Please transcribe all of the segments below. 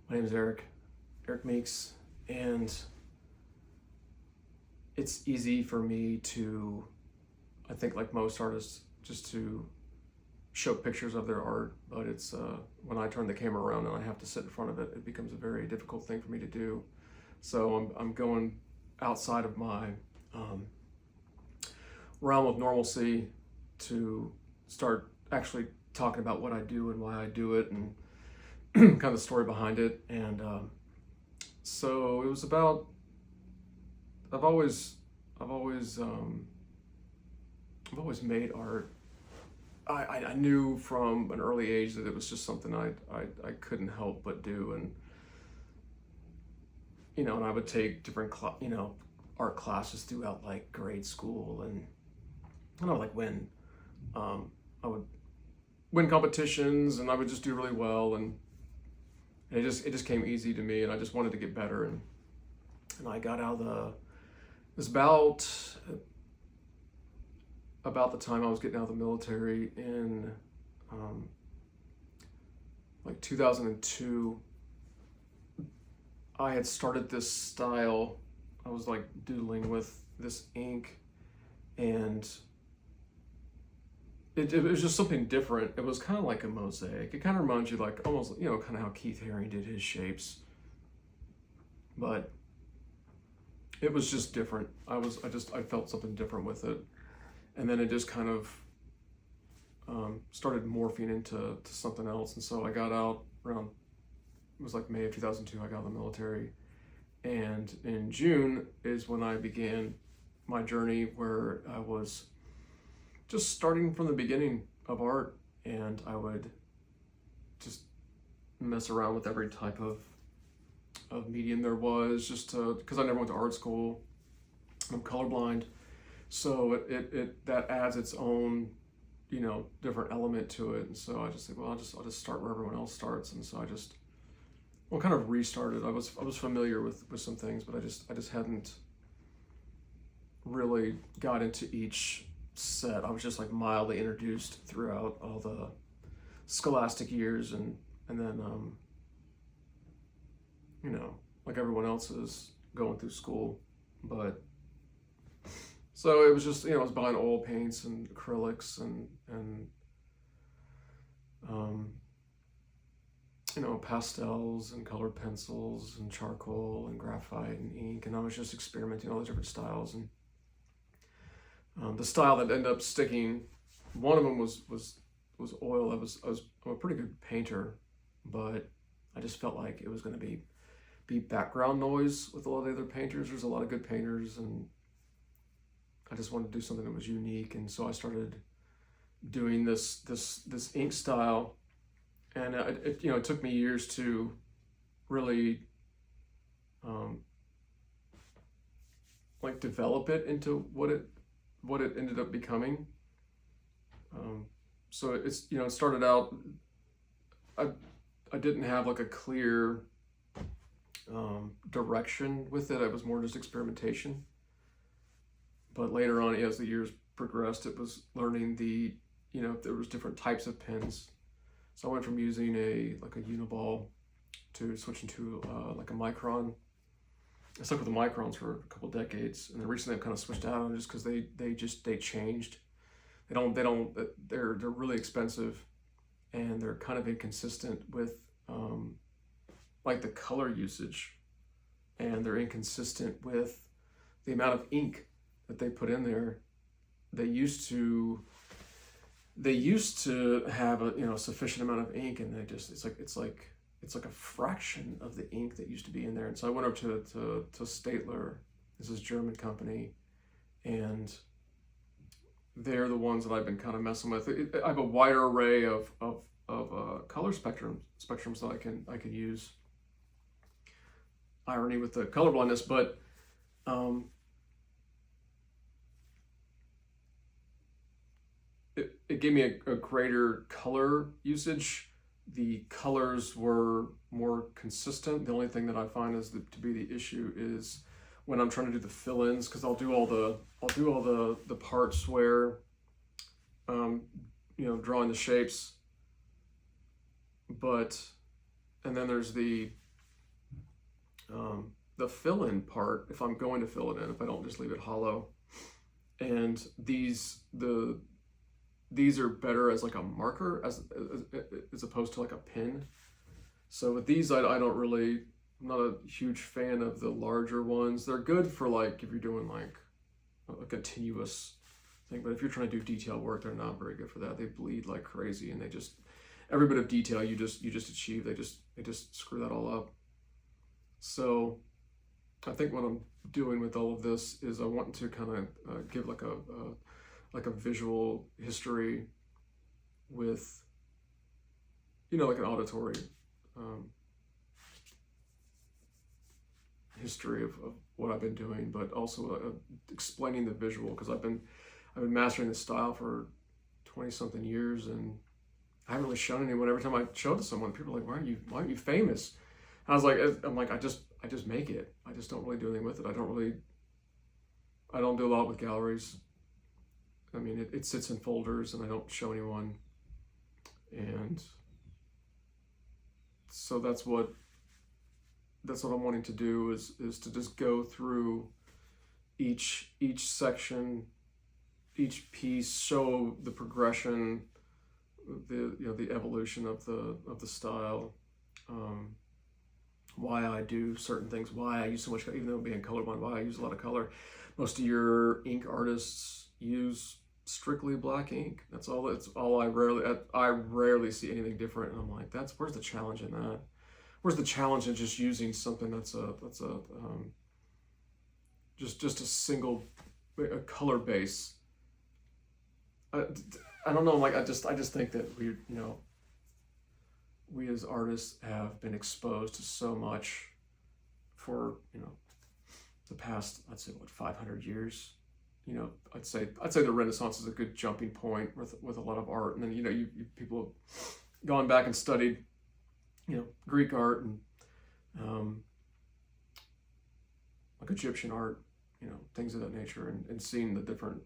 My name is Eric Meeks, and it's easy for me to, I think like most artists, just to show pictures of their art, but it's when I turn the camera around and I have to sit in front of it, it becomes a very difficult thing for me to do. So I'm going outside of my realm of normalcy to start actually talking about what I do and why I do it, and kind of the story behind it. And so it was about, I've always I've always I've always made art. I knew from an early age that it was just something I couldn't help but do. And and I would take different art classes throughout like grade school, and like I would win competitions, and I would just do really well, and it just came easy to me, and I just wanted to get better. And I got out of it was about the time I was getting out of the military in like 2002. I had started this style. I was like doodling with this ink, and it was just something different. It was kind of like a mosaic. It kind of reminds you, like, almost, kind of how Keith Haring did his shapes, but it was just different. I felt something different with it, and then it just kind of started morphing into something else. And so I got out around, it was like May of 2002. I got out of the military, and in June is when I began my journey, where I was just starting from the beginning of art, and I would just mess around with every type of medium there was, just because I never went to art school. I'm colorblind, so it that adds its own different element to it. And so I just think, well, I'll just start where everyone else starts. And so I just kind of restarted. I was familiar with some things, but I just hadn't really got into each set. I was just like mildly introduced throughout all the scholastic years, and then like everyone else is going through school. But so it was just, I was buying oil paints and acrylics and pastels and colored pencils and charcoal and graphite and ink, and I was just experimenting all those different styles. And the style that ended up sticking, one of them was oil. I'm a pretty good painter, but I just felt like it was going to be background noise with a lot of the other painters. There's a lot of good painters, and I just wanted to do something that was unique. And so I started doing this ink style, and it took me years to really like develop it into what it ended up becoming. So it started out, I didn't have like a clear direction with it. I was more just experimentation. But later on, as the years progressed, it was learning there was different types of pens. So I went from using a Uniball to switching to like a Micron. I stuck with the Microns for a couple decades, and then recently I've kind of switched out on just because they changed. They're really expensive, and they're kind of inconsistent with like the color usage, and they're inconsistent with the amount of ink that they put in there. They used to have a sufficient amount of ink, and it's like a fraction of the ink that used to be in there. And so I went up to Staedtler. This is a German company, and they're the ones that I've been kind of messing with. I have a wider array of color spectrums that I can use. Irony with the colorblindness, but it gave me a greater color usage. The colors were more consistent. The only thing that I find to be the issue is when I'm trying to do the fill-ins, because I'll do all the parts where drawing the shapes, and then there's the the fill-in part, if I'm going to fill it in, if I don't just leave it hollow. And these are better as like a marker as opposed to like a pin. So with these, I don't really, I'm not a huge fan of the larger ones. They're good for like if you're doing like a continuous thing, but if you're trying to do detail work, they're not very good for that. They bleed like crazy, and they just, every bit of detail you just achieve, they just screw that all up. So I think what I'm doing with all of this is I want to kind of give like a visual history with, like an auditory history of what I've been doing, but also explaining the visual, because I've been mastering this style for 20 something years, and I haven't really shown anyone. Every time I show it to someone, people are like, why aren't you famous? And I was like, I just make it. I just don't really do anything with it. I don't do a lot with galleries. I mean, it sits in folders and I don't show anyone. And so that's what I'm wanting to do is to just go through each section, each piece, show the progression, the evolution of the style, why I do certain things, why I use so much, even though being colorblind, why I use a lot of color. Most of your ink artists use strictly black ink. That's all. I rarely see anything different, and I'm like, where's the challenge in that? Where's the challenge in just using something that's just a single color base? I don't know. Like I just think that we as artists have been exposed to so much for the past, I'd say 500 years. I'd say the Renaissance is a good jumping point with a lot of art, and then you people have gone back and studied Greek art and like Egyptian art, things of that nature, and seeing the different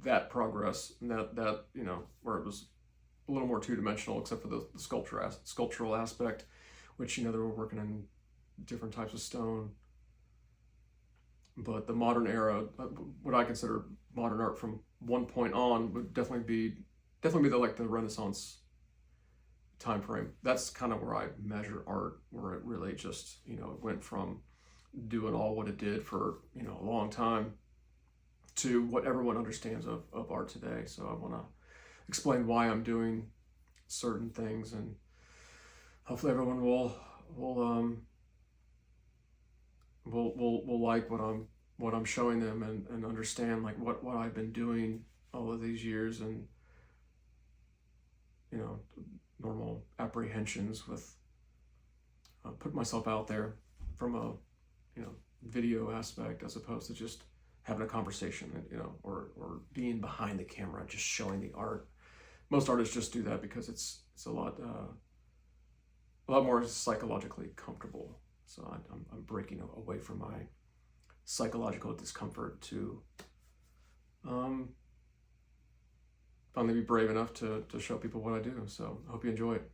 that progress, and that where it was a little more two-dimensional, except for the sculptural aspect, which they were working in different types of stone. But the modern era, what I consider modern art from one point on, would definitely be the Renaissance time frame. That's kind of where I measure art, where it really just it went from doing all what it did for a long time to what everyone understands of art today. So I want to explain why I'm doing certain things, and hopefully everyone will like what I'm showing them, and understand like what I've been doing all of these years, and normal apprehensions with putting myself out there from a video aspect, as opposed to just having a conversation, or being behind the camera, just showing the art. Most artists just do that because it's a lot more psychologically comfortable. So I'm breaking away from my psychological discomfort to finally be brave enough to show people what I do. So I hope you enjoy it.